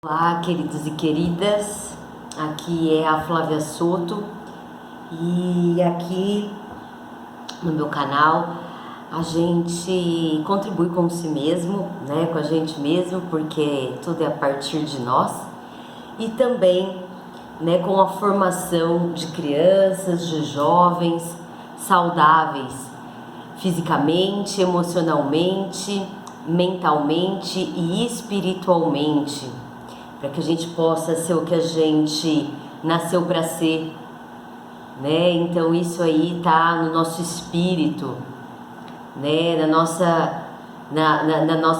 Olá, queridos e queridas, aqui é a Flávia Soto e aqui no meu canal a gente contribui com si mesmo, né, com a gente mesmo, porque tudo é a partir de nós, e também, né, com a formação de crianças, de jovens saudáveis, fisicamente, emocionalmente, mentalmente e espiritualmente, para que a gente possa ser o que a gente nasceu para ser, né? Então isso aí tá no nosso espírito, né? Na nossa,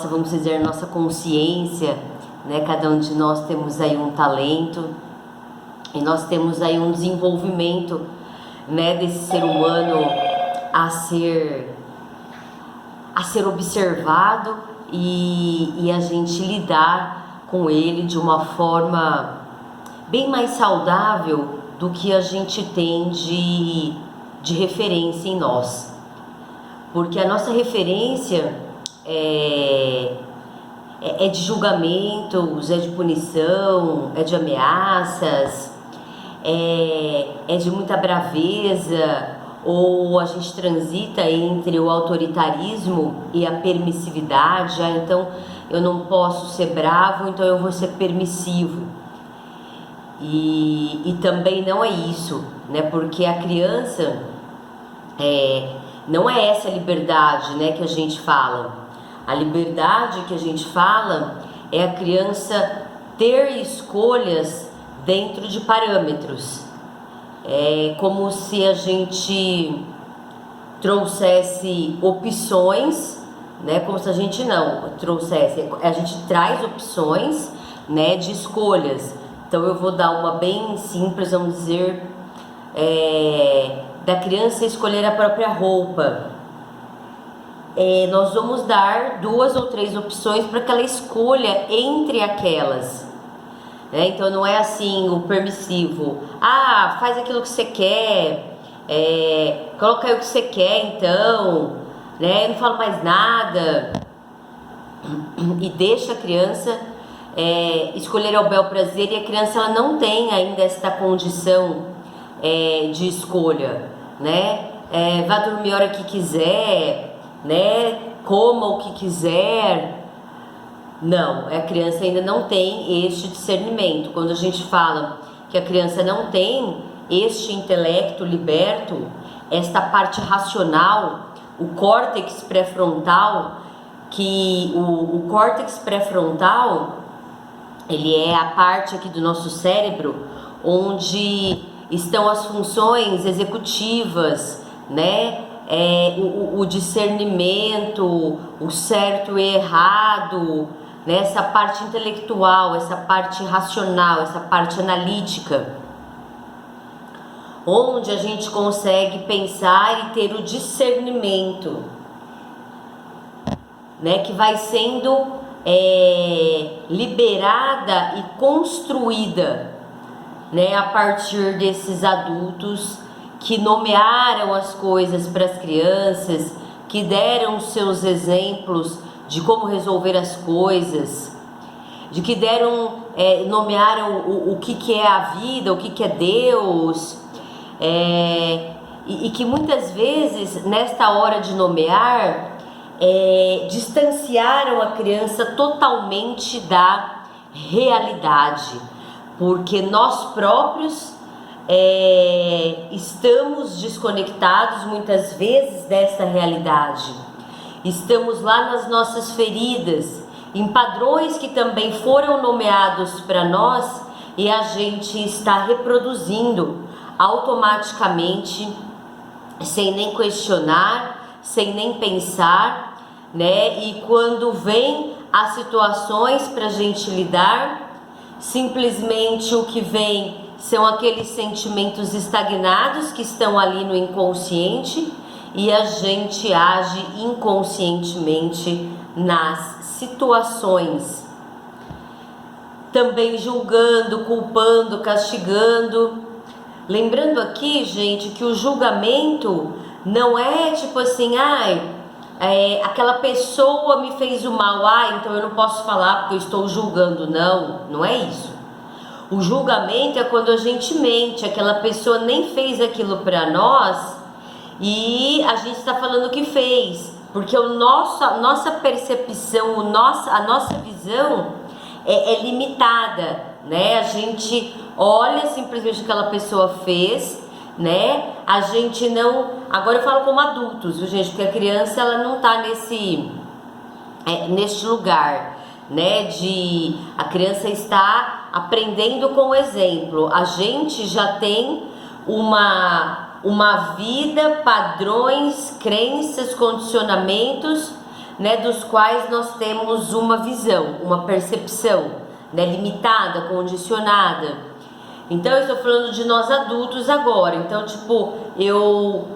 vamos dizer, nossa consciência, né? Cada um de nós temos aí um talento e nós temos aí um desenvolvimento, né? Desse ser humano a ser observado e a gente lidar com ele de uma forma bem mais saudável do que a gente tem de referência em nós. Porque a nossa referência é de julgamentos, é de punição, é de ameaças, é de muita braveza, ou a gente transita entre o autoritarismo e a permissividade. Então eu não posso ser bravo, então eu vou ser permissivo. E também não é isso, né? Porque a criança não é essa liberdade, né, que a gente fala. A liberdade que a gente fala é a criança ter escolhas dentro de parâmetros. É como se a gente trouxesse opções, né? Como se a gente não trouxesse, a gente traz opções, né, de escolhas. Então eu vou dar uma bem simples, vamos dizer, da criança escolher a própria roupa. Nós vamos dar 2 ou 3 opções para que ela escolha entre aquelas. Então não é assim o permissivo, faz aquilo que você quer, coloca aí o que você quer, então, né? Eu não falo mais nada, e deixa a criança escolher ao bel prazer, e a criança ela não tem ainda esta condição de escolha, né? Vá dormir a hora que quiser, né? Coma o que quiser. Não, a criança ainda não tem este discernimento. Quando a gente fala que a criança não tem este intelecto liberto, esta parte racional, o córtex pré-frontal, que o córtex pré-frontal, ele é a parte aqui do nosso cérebro onde estão as funções executivas, né? O discernimento, o certo e errado, né? Essa parte intelectual, essa parte racional, essa parte analítica, onde a gente consegue pensar e ter o discernimento, né? Que vai sendo liberada e construída, né? A partir desses adultos que nomearam as coisas para as crianças, que deram seus exemplos de como resolver as coisas, de que nomearam o que é a vida, o que é Deus, e que muitas vezes, nesta hora de nomear, distanciaram a criança totalmente da realidade, porque nós próprios estamos desconectados muitas vezes dessa realidade. Estamos lá nas nossas feridas, em padrões que também foram nomeados para nós, e a gente está reproduzindo automaticamente, sem nem questionar, sem nem pensar, né? E quando vem as situações para a gente lidar, simplesmente o que vem são aqueles sentimentos estagnados que estão ali no inconsciente, e a gente age inconscientemente nas situações, também julgando, culpando, castigando. Lembrando aqui, gente, que o julgamento não é tipo assim, aquela pessoa me fez o mal, então eu não posso falar porque eu estou julgando. Não, não é isso. O julgamento é quando a gente mente, aquela pessoa nem fez aquilo para nós e a gente está falando que fez, porque a nossa percepção, a nossa visão é limitada, né? A gente olha simplesmente o que aquela pessoa fez, né? A gente não... Agora eu falo como adultos, viu, gente? Porque a criança, ela não tá neste lugar, né? A criança está aprendendo com o exemplo. A gente já tem uma vida, padrões, crenças, condicionamentos, né? Dos quais nós temos uma visão, uma percepção, né? Limitada, condicionada. Então eu estou falando de nós adultos agora. Então, tipo, eu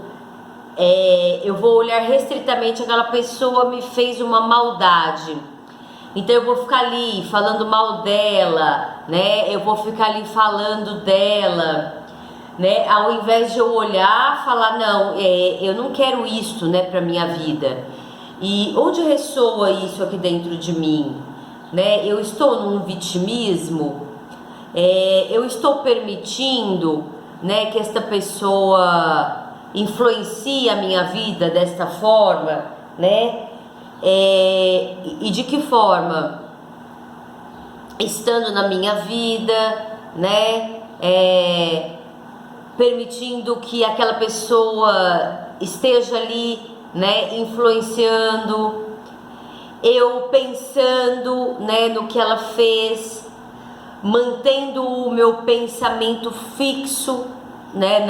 vou olhar restritamente, aquela pessoa me fez uma maldade, então eu vou ficar ali falando mal dela, né? Eu vou ficar ali falando dela, né? Ao invés de eu olhar, falar, não, eu não quero isso, né, para minha vida. E onde ressoa isso aqui dentro de mim, né? Eu estou num vitimismo, eu estou permitindo, né, que esta pessoa influencie a minha vida desta forma, né? E de que forma? Estando na minha vida, né? Permitindo que aquela pessoa esteja ali, né? Influenciando, eu pensando, né, no que ela fez, mantendo o meu pensamento fixo, né,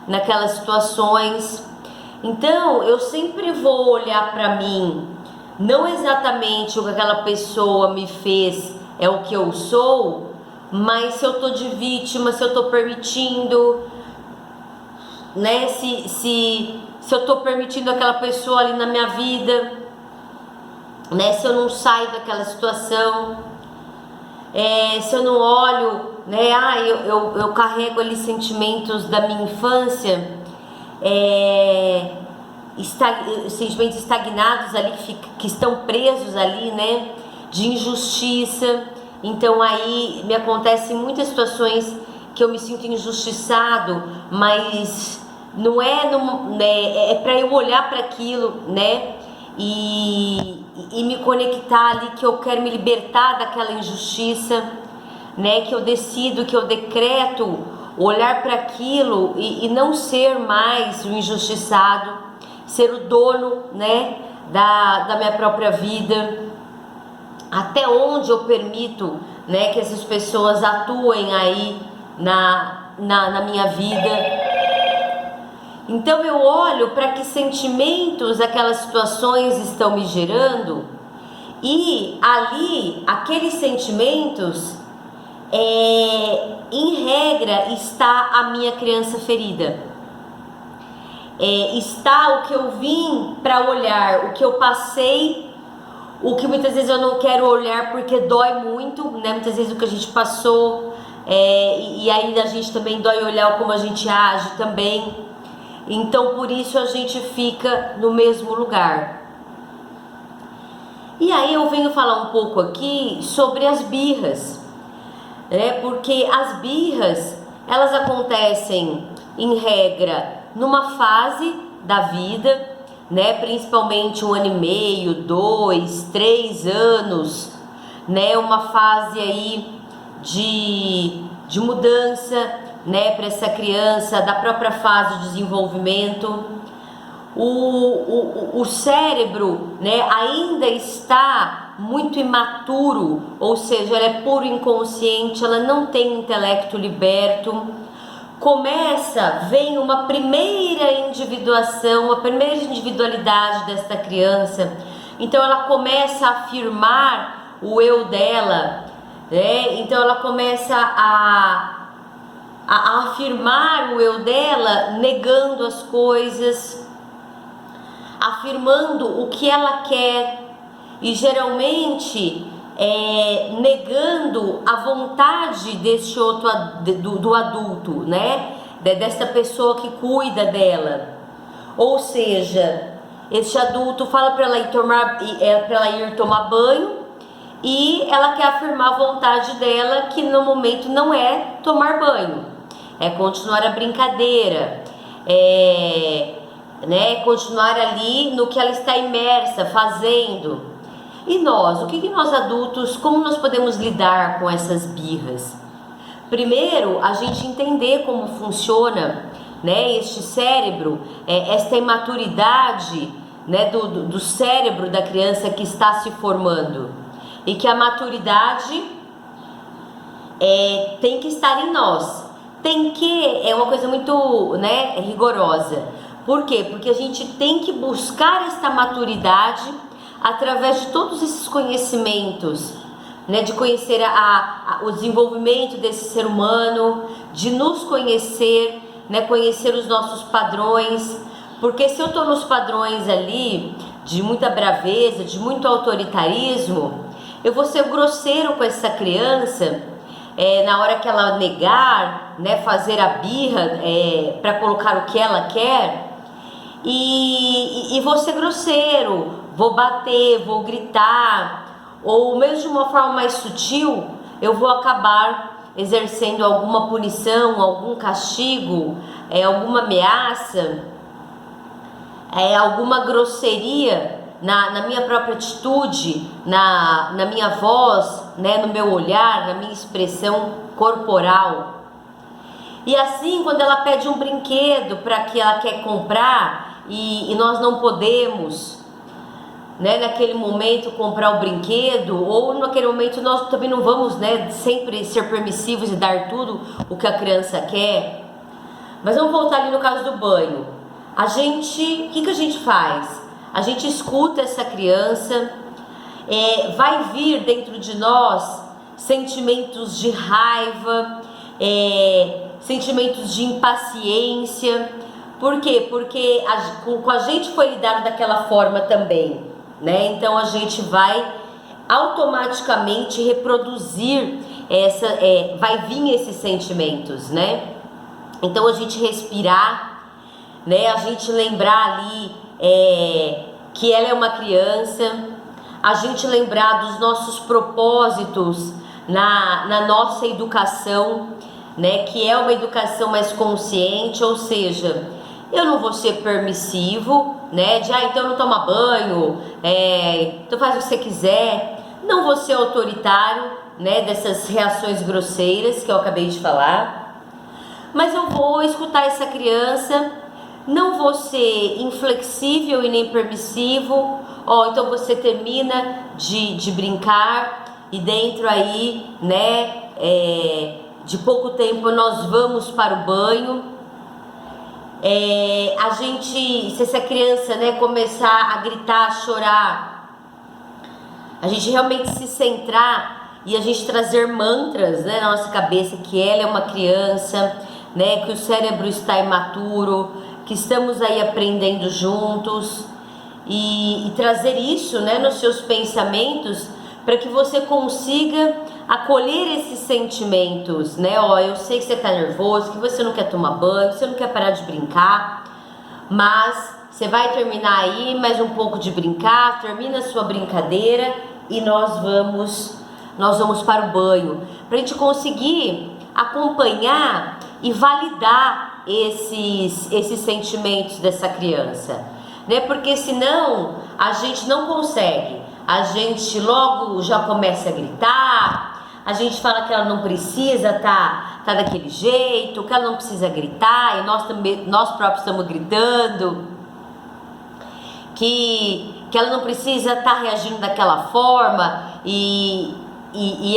naquelas situações. Então eu sempre vou olhar para mim, não exatamente o que aquela pessoa me fez é o que eu sou, mas se eu tô de vítima, se eu tô permitindo, né, se eu tô permitindo aquela pessoa ali na minha vida, né, se eu não saio daquela situação, se eu não olho, né, eu carrego ali sentimentos da minha infância, sentimentos estagnados ali, que estão presos ali, né, de injustiça. Então aí me acontecem muitas situações que eu me sinto injustiçado, mas não é para eu olhar para aquilo, né, e me conectar ali, que eu quero me libertar daquela injustiça, né, que eu decido, que eu decreto olhar para aquilo e não ser mais o injustiçado, ser o dono, né, da minha própria vida. Até onde eu permito, né, que essas pessoas atuem aí na minha vida. Então eu olho para que sentimentos aquelas situações estão me gerando, e ali, aqueles sentimentos, em regra, está a minha criança ferida, está o que eu vim para olhar, o que eu passei, o que muitas vezes eu não quero olhar porque dói muito, né? Muitas vezes o que a gente passou, e aí a gente também dói olhar como a gente age também. Então por isso a gente fica no mesmo lugar. E aí eu venho falar um pouco aqui sobre as birras, porque as birras, elas acontecem em regra numa fase da vida, né, principalmente 1 ano e meio, 2, 3 anos, né, uma fase aí de mudança, né, para essa criança, da própria fase de desenvolvimento. O cérebro, né, ainda está muito imaturo, ou seja, ela é puro inconsciente, ela não tem intelecto liberto. Vem uma primeira individuação, uma primeira individualidade desta criança. Então ela começa a afirmar o eu dela, né? Então ela começa a afirmar o eu dela, negando as coisas, afirmando o que ela quer, e geralmente negando a vontade deste outro, do adulto, né? Dessa pessoa que cuida dela. Ou seja, Este adulto fala para ela ir tomar banho e ela quer afirmar a vontade dela, que no momento não é tomar banho, é continuar a brincadeira, continuar ali no que ela está imersa, fazendo. E nós, o que nós adultos, como nós podemos lidar com essas birras? Primeiro, a gente entender como funciona, né, este cérebro, esta imaturidade, né, do cérebro da criança que está se formando, e que a maturidade tem que estar em nós. Tem que, é uma coisa muito, né, rigorosa. Por quê? Porque a gente tem que buscar esta maturidade através de todos esses conhecimentos, né, de conhecer o desenvolvimento desse ser humano, de nos conhecer, né, conhecer os nossos padrões. Porque se eu estou nos padrões ali de muita braveza, de muito autoritarismo, eu vou ser grosseiro com essa criança, na hora que ela negar, né, fazer a birra para colocar o que ela quer, e vou ser grosseiro, vou bater, vou gritar, ou mesmo de uma forma mais sutil, eu vou acabar exercendo alguma punição, algum castigo, alguma ameaça, alguma grosseria na minha própria atitude, na minha voz, né, no meu olhar, na minha expressão corporal. E assim, quando ela pede um brinquedo para que ela quer comprar e nós não podemos, né, naquele momento comprar o brinquedo, ou naquele momento nós também não vamos, né, sempre ser permissivos e dar tudo o que a criança quer. Mas vamos voltar ali no caso do banho. O que a gente faz? A gente escuta essa criança, vai vir dentro de nós sentimentos de raiva, sentimentos de impaciência. Por quê? Porque com a gente foi lidado daquela forma também, né? Então a gente vai automaticamente reproduzir vai vir esses sentimentos, né? Então a gente respirar, né? A gente lembrar ali que ela é uma criança, a gente lembrar dos nossos propósitos na nossa educação, né? Que é uma educação mais consciente, ou seja, eu não vou ser permissivo, né? Então não toma banho, então faz o que você quiser. Não vou ser autoritário, né? Dessas reações grosseiras que eu acabei de falar. Mas eu vou escutar essa criança, não vou ser inflexível e nem permissivo. Então você termina de brincar e dentro aí, né? De pouco tempo nós vamos para o banho. Se essa criança, né, começar a gritar, a chorar, a gente realmente se centrar e a gente trazer mantras, né, na nossa cabeça, que ela é uma criança, né, que o cérebro está imaturo, que estamos aí aprendendo juntos, e trazer isso, né, nos seus pensamentos, para que você consiga acolher esses sentimentos, né? Eu sei que você está nervoso, que você não quer tomar banho, que você não quer parar de brincar, mas você vai terminar aí mais um pouco de brincar, termina a sua brincadeira e nós vamos para o banho, para a gente conseguir acompanhar e validar esses sentimentos dessa criança, né? Porque senão a gente não consegue. A gente logo já começa a gritar, a gente fala que ela não precisa tá daquele jeito, que ela não precisa gritar, e nós próprios estamos gritando, que ela não precisa estar reagindo daquela forma, e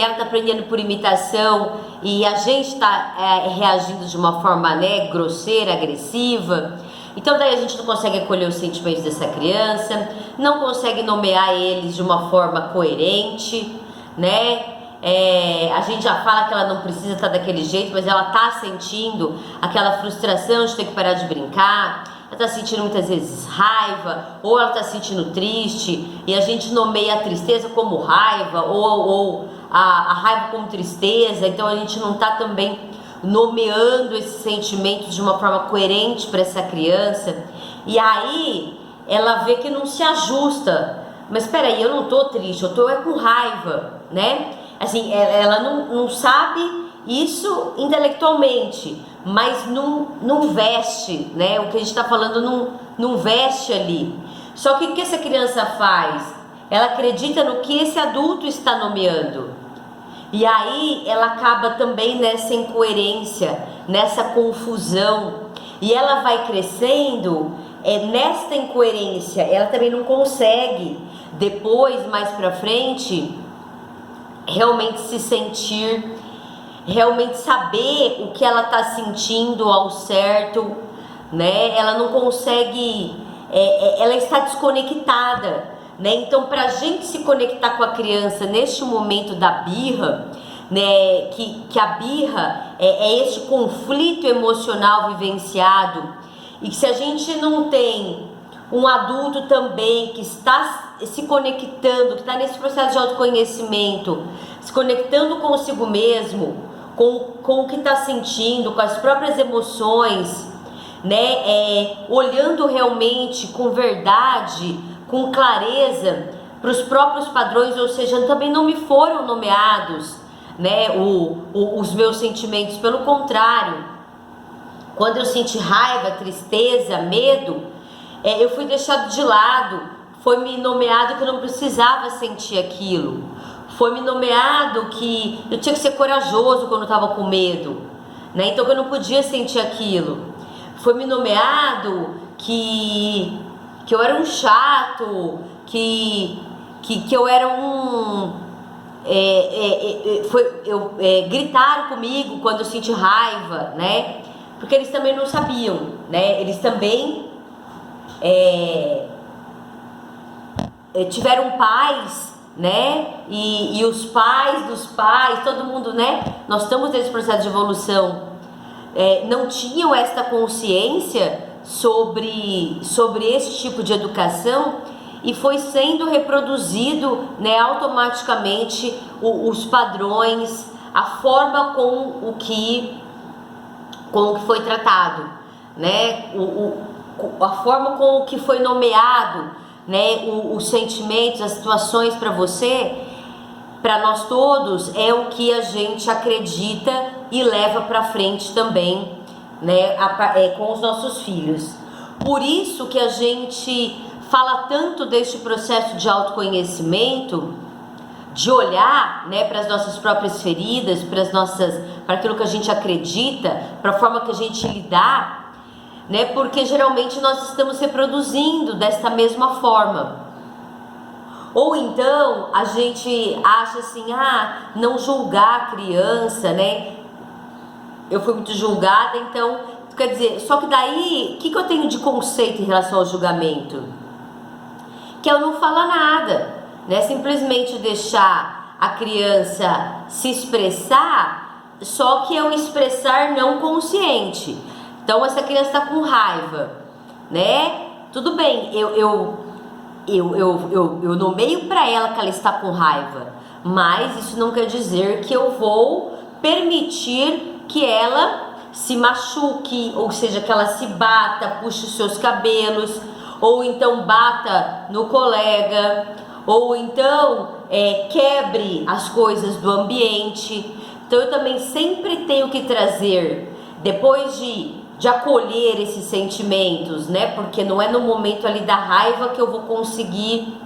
ela está aprendendo por imitação, e a gente está reagindo de uma forma, né, grosseira, agressiva. Então daí a gente não consegue acolher os sentimentos dessa criança, não consegue nomear eles de uma forma coerente, né? A gente já fala que ela não precisa estar daquele jeito, mas ela está sentindo aquela frustração de ter que parar de brincar, ela está sentindo muitas vezes raiva, ou ela está sentindo triste, e a gente nomeia a tristeza como raiva, ou a raiva como tristeza. Então a gente não está também nomeando esses sentimentos de uma forma coerente para essa criança. E aí ela vê que não se ajusta. Mas espera aí, eu não tô triste, eu tô com raiva, né? Assim, ela não sabe isso intelectualmente, mas não veste, né? O que a gente está falando não veste ali. Só que o que essa criança faz? Ela acredita no que esse adulto está nomeando. E aí ela acaba também nessa incoerência, nessa confusão. E ela vai crescendo nesta incoerência. Ela também não consegue, depois, mais pra frente, realmente se sentir, realmente saber o que ela está sentindo ao certo, né? Ela não consegue, ela está desconectada, né? Então, para a gente se conectar com a criança neste momento da birra, né? Que a birra é este conflito emocional vivenciado, e que se a gente não tem um adulto também que está se conectando, que está nesse processo de autoconhecimento, se conectando consigo mesmo, com o que está sentindo, com as próprias emoções, né? Olhando realmente com verdade, com clareza para os próprios padrões, ou seja, também não me foram nomeados, né? Os meus sentimentos, pelo contrário, quando eu senti raiva, tristeza, medo, eu fui deixado de lado. Foi me nomeado que eu não precisava sentir aquilo. Foi me nomeado que eu tinha que ser corajoso quando eu estava com medo, né? Então que eu não podia sentir aquilo. Foi me nomeado que eu era um chato, que eu era um... gritaram comigo quando eu senti raiva, né? Porque eles também não sabiam, né? Eles também tiveram pais, né? E os pais dos pais, todo mundo, né? Nós estamos nesse processo de evolução. Não tinham esta consciência sobre esse tipo de educação, e foi sendo reproduzido, né, automaticamente os padrões, a forma com o que foi tratado, né? A forma com o que foi nomeado, né? Os sentimentos, as situações para você, para nós todos, é o que a gente acredita e leva para frente também, né? Com os nossos filhos. Por isso que a gente fala tanto deste processo de autoconhecimento, de olhar, né, para as nossas próprias feridas, para aquilo que a gente acredita, para a forma que a gente lidar, né? Porque geralmente nós estamos reproduzindo dessa mesma forma. Ou então a gente acha assim, não julgar a criança, né? Eu fui muito julgada, então, quer dizer, só que daí, o que eu tenho de conceito em relação ao julgamento? Que eu não falar nada, né? Simplesmente deixar a criança se expressar, só que é um expressar não consciente. Então essa criança está com raiva, né? Tudo bem, eu nomeio para ela que ela está com raiva, mas isso não quer dizer que eu vou permitir que ela se machuque, ou seja, que ela se bata, puxe os seus cabelos, ou então bata no colega, ou então quebre as coisas do ambiente. Então eu também sempre tenho que trazer, depois de acolher esses sentimentos, né? Porque não é no momento ali da raiva que eu vou conseguir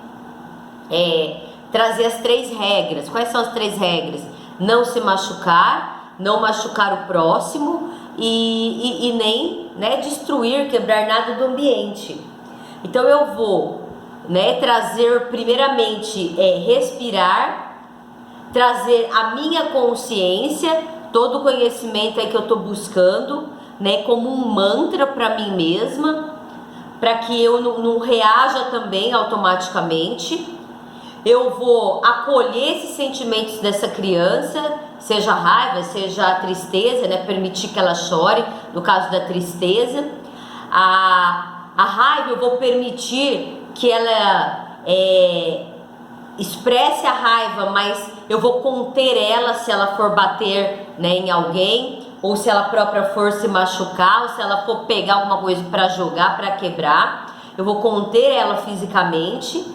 trazer as 3 regras. Quais são as 3 regras? Não se machucar, não machucar o próximo e nem, né, destruir, quebrar nada do ambiente. Então eu vou, né, trazer primeiramente respirar, trazer a minha consciência, todo o conhecimento aí que eu estou buscando, né, como um mantra para mim mesma, para que eu não reaja também automaticamente. Eu vou acolher esses sentimentos dessa criança, seja a raiva, seja a tristeza, né, permitir que ela chore, no caso da tristeza. A raiva eu vou permitir que ela expresse a raiva, mas eu vou conter ela se ela for bater, né, em alguém, ou se ela própria for se machucar, ou se ela for pegar alguma coisa para jogar, para quebrar. eu vou conter ela fisicamente,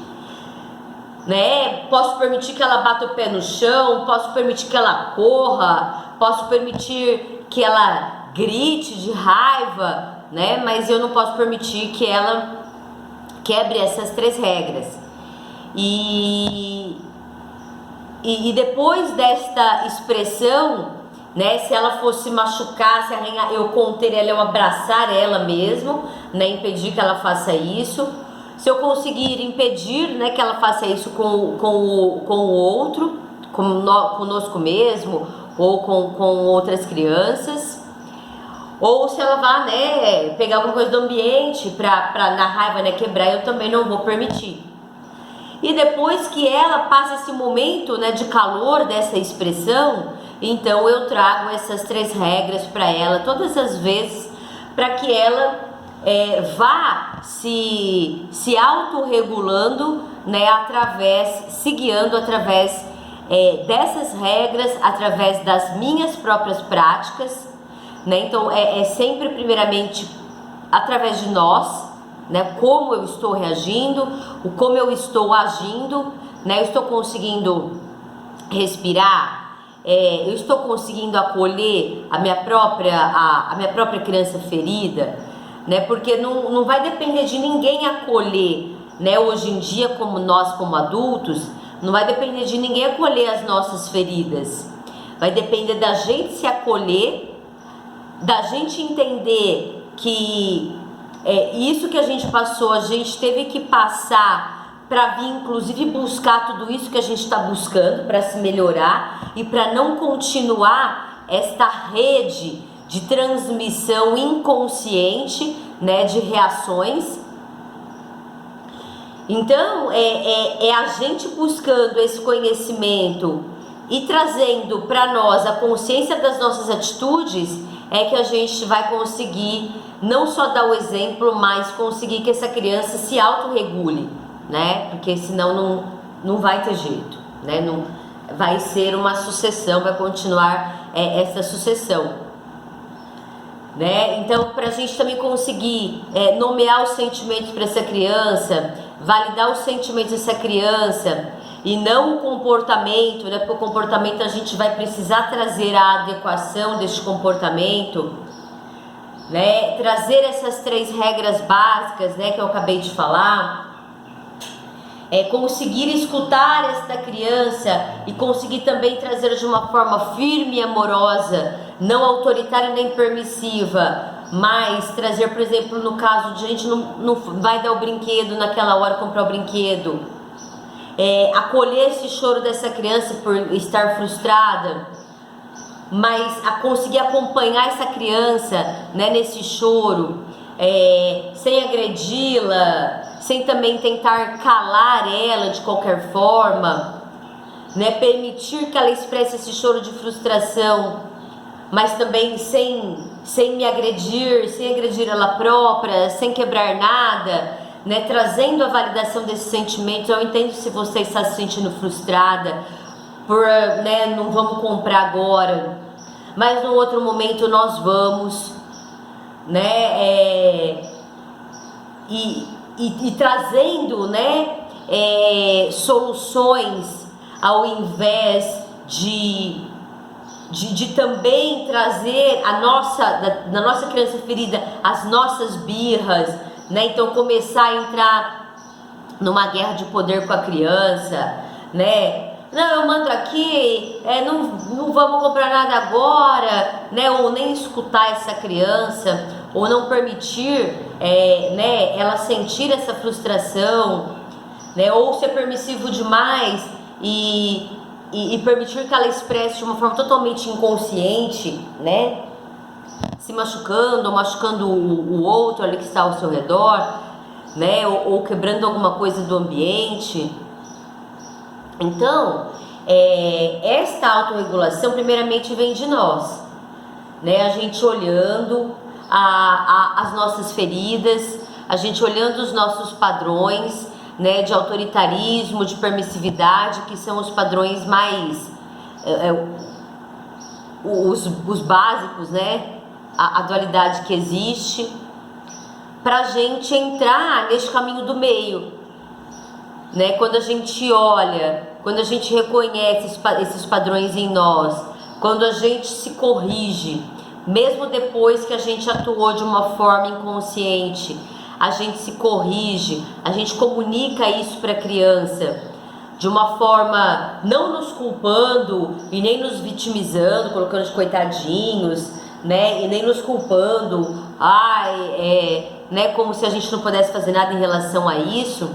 né? Posso permitir que ela bata o pé no chão, posso permitir que ela corra, posso permitir que ela grite de raiva, né? Mas eu não posso permitir que ela quebre essas 3 regras. E depois desta expressão, né, se ela fosse machucar, se arranhar, eu conter ela, eu abraçar ela mesmo, né, impedir que ela faça isso. Se eu conseguir impedir, né, que ela faça isso com o outro, conosco mesmo, ou com outras crianças, ou se ela vai, né, pegar alguma coisa do ambiente pra na raiva, né, quebrar, eu também não vou permitir. E depois que ela passa esse momento, né, de calor dessa expressão, então eu trago essas 3 regras para ela todas as vezes, para que ela vá se autorregulando, né, se guiando através dessas regras, através das minhas próprias práticas, né? Então é sempre primeiramente através de nós, né, como eu estou reagindo, como eu estou agindo, né, eu estou conseguindo respirar, eu estou conseguindo acolher a minha própria criança ferida, né, porque não vai depender de ninguém acolher, né, hoje em dia, como nós como adultos, não vai depender de ninguém acolher as nossas feridas, vai depender da gente se acolher, da gente entender que isso que a gente passou, a gente teve que passar para vir, inclusive, buscar tudo isso que a gente está buscando para se melhorar e para não continuar esta rede de transmissão inconsciente, né, de reações. Então, a gente buscando esse conhecimento e trazendo para nós a consciência das nossas atitudes, que a gente vai conseguir não só dar o exemplo, mas conseguir que essa criança se autorregule, né? Porque senão não vai ter jeito, né? Não, vai ser uma sucessão, vai continuar essa sucessão, né? Então, para a gente também conseguir nomear os sentimentos para essa criança, validar os sentimentos dessa criança e não o comportamento, né? Porque o comportamento a gente vai precisar trazer a adequação deste comportamento, né? Trazer essas 3 regras básicas, né, que eu acabei de falar, conseguir escutar esta criança e conseguir também trazer de uma forma firme e amorosa, não autoritária nem permissiva, mas trazer, por exemplo, no caso de a gente não vai dar o brinquedo naquela hora, comprar o brinquedo, acolher esse choro dessa criança por estar frustrada, mas a conseguir acompanhar essa criança, né, nesse choro, sem agredi-la, sem também tentar calar ela de qualquer forma, né, permitir que ela expresse esse choro de frustração, mas também sem me agredir, sem agredir ela própria, sem quebrar nada, né, trazendo a validação desses sentimentos. Eu entendo se você está se sentindo frustrada por, né, não vamos comprar agora, mas no outro momento nós vamos, né, e trazendo, né, soluções ao invés de também trazer na nossa criança ferida as nossas birras, né? Então começar a entrar numa guerra de poder com a criança, né? Não, eu mando aqui, não vamos comprar nada agora, né? Ou nem escutar essa criança, ou não permitir, né, ela sentir essa frustração, né? Ou ser permissivo demais e permitir que ela expresse de uma forma totalmente inconsciente, né? Se machucando ou machucando o outro ali que está ao seu redor, né? Ou quebrando alguma coisa do ambiente. Então, esta autorregulação primeiramente vem de nós, né? A gente olhando as nossas feridas, a gente olhando os nossos padrões, né, de autoritarismo, de permissividade, que são os padrões mais os básicos, né, a dualidade que existe, para a gente entrar neste caminho do meio, né? Quando a gente olha, quando a gente reconhece esses padrões em nós, quando a gente se corrige, mesmo depois que a gente atuou de uma forma inconsciente, a gente se corrige, a gente comunica isso para a criança de uma forma não nos culpando e nem nos vitimizando, colocando de coitadinhos, né? E nem nos culpando, né? Como se a gente não pudesse fazer nada em relação a isso,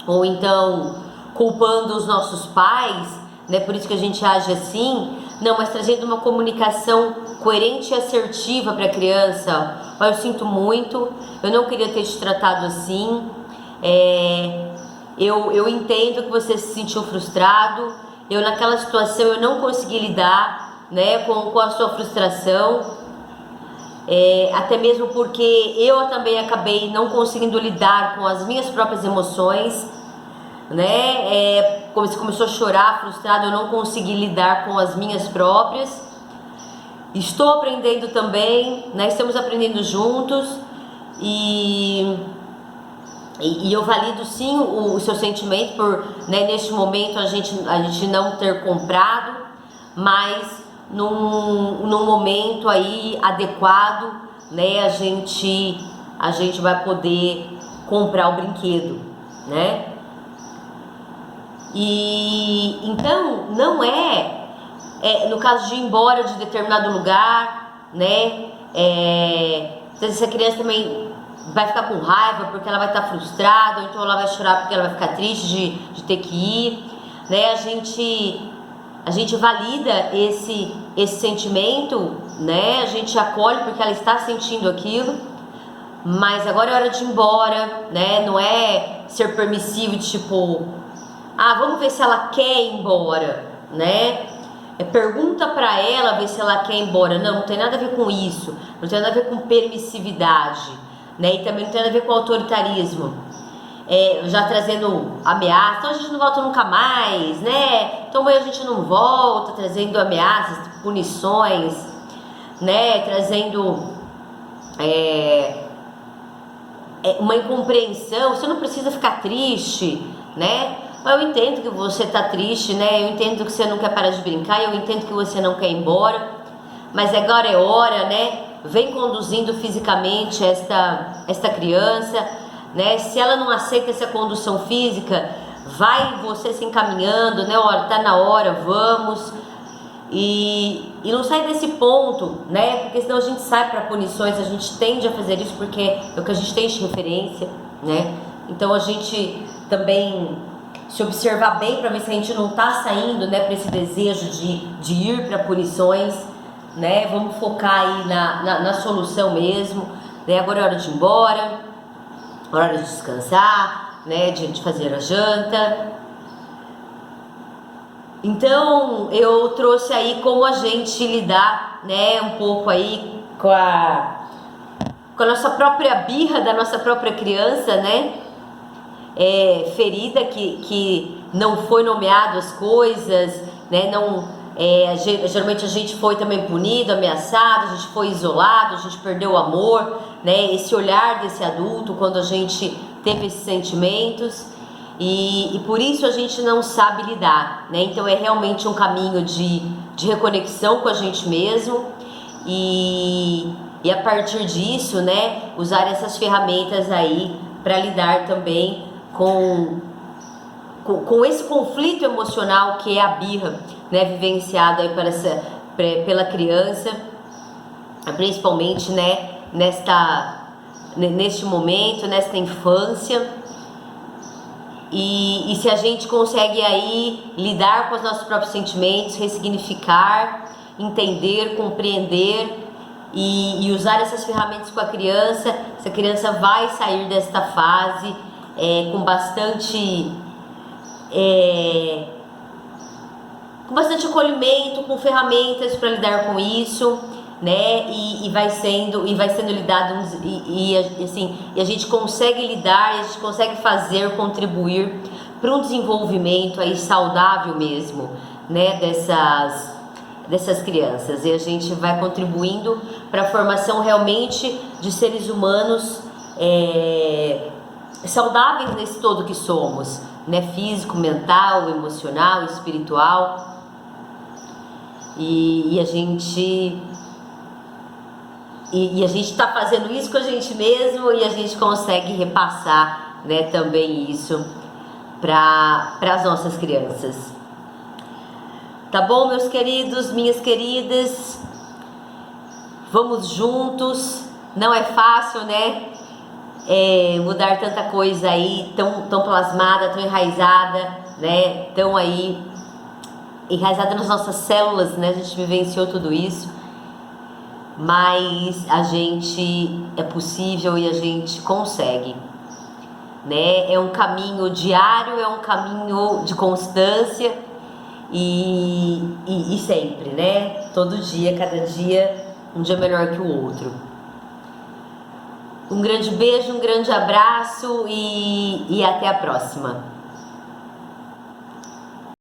ou então culpando os nossos pais, né? Por isso que a gente age assim. Não, mas trazendo uma comunicação coerente e assertiva para a criança. Eu sinto muito, eu não queria ter te tratado assim, eu entendo que você se sentiu frustrado, eu naquela situação eu não consegui lidar, né, com a sua frustração, até mesmo porque eu também acabei não conseguindo lidar com as minhas próprias emoções, né? Como você começou a chorar, frustrado, eu não consegui lidar com as minhas próprias. Estou aprendendo também, né? Estamos aprendendo juntos e eu valido sim o seu sentimento por, né, neste momento a gente não ter comprado, mas num momento aí adequado, né? A gente vai poder comprar o brinquedo, né? E então não no caso de ir embora de determinado lugar, né? Essa criança também vai ficar com raiva porque ela vai estar frustrada, ou então ela vai chorar porque ela vai ficar triste de ter que ir, né? A gente valida esse sentimento, né? A gente acolhe porque ela está sentindo aquilo, mas agora é hora de ir embora, né? Não é ser permissivo, tipo, vamos ver se ela quer ir embora, né? Pergunta pra ela ver se ela quer ir embora. Não tem nada a ver com isso. Não tem nada a ver com permissividade, né? E também não tem nada a ver com autoritarismo. Já trazendo ameaças. Então a gente não volta nunca mais, né? Então a gente não volta, trazendo ameaças, punições, né? Trazendo uma incompreensão. Você não precisa ficar triste, né? Eu entendo que você está triste, né? Eu entendo que você não quer parar de brincar, eu entendo que você não quer ir embora, mas agora é hora, né? Vem conduzindo fisicamente esta criança, né? Se ela não aceita essa condução física, vai você se encaminhando, né? Olha, tá na hora, vamos. E não sai desse ponto, né? Porque senão a gente sai para punições, a gente tende a fazer isso porque é o que a gente tem de referência, né? Então a gente também se observar bem para ver se a gente não está saindo, né, para esse desejo de ir para punições, né? Vamos focar aí na solução mesmo, né? Agora é hora de ir embora, hora de descansar, né? De fazer a janta. Então eu trouxe aí como a gente lidar, né, um pouco aí com a nossa própria birra da nossa própria criança, né? Ferida que não foi nomeado as coisas, né? Geralmente a gente foi também punido, ameaçado, a gente foi isolado, a gente perdeu o amor, né? Esse olhar desse adulto quando a gente teve esses sentimentos e por isso a gente não sabe lidar, né? Então é realmente um caminho de reconexão com a gente mesmo e a partir disso, né? Usar essas ferramentas aí para lidar também com esse conflito emocional que é a birra, né, vivenciado aí pela criança, principalmente, né, neste momento, nesta infância. E se a gente consegue aí lidar com os nossos próprios sentimentos, ressignificar, entender, compreender e usar essas ferramentas com a criança, essa criança vai sair desta fase com bastante acolhimento, com ferramentas para lidar com isso, né? E vai sendo lidado e a gente consegue lidar, a gente consegue contribuir para um desenvolvimento aí saudável mesmo, né? dessas crianças, e a gente vai contribuindo para a formação realmente de seres humanos saudáveis nesse todo que somos, né? Físico, mental, emocional, espiritual. E a gente está fazendo isso com a gente mesmo, e a gente consegue repassar, né, também isso para as nossas crianças. Tá bom, meus queridos, minhas queridas? Vamos juntos. Não é fácil, né? Mudar tanta coisa aí, tão plasmada, tão enraizada, né? Tão aí enraizada nas nossas células, né? A gente vivenciou tudo isso, mas é possível e a gente consegue, né? É um caminho diário, é um caminho de constância e sempre, né? Todo dia, cada dia, um dia melhor que o outro. Um grande beijo, um grande abraço e até a próxima.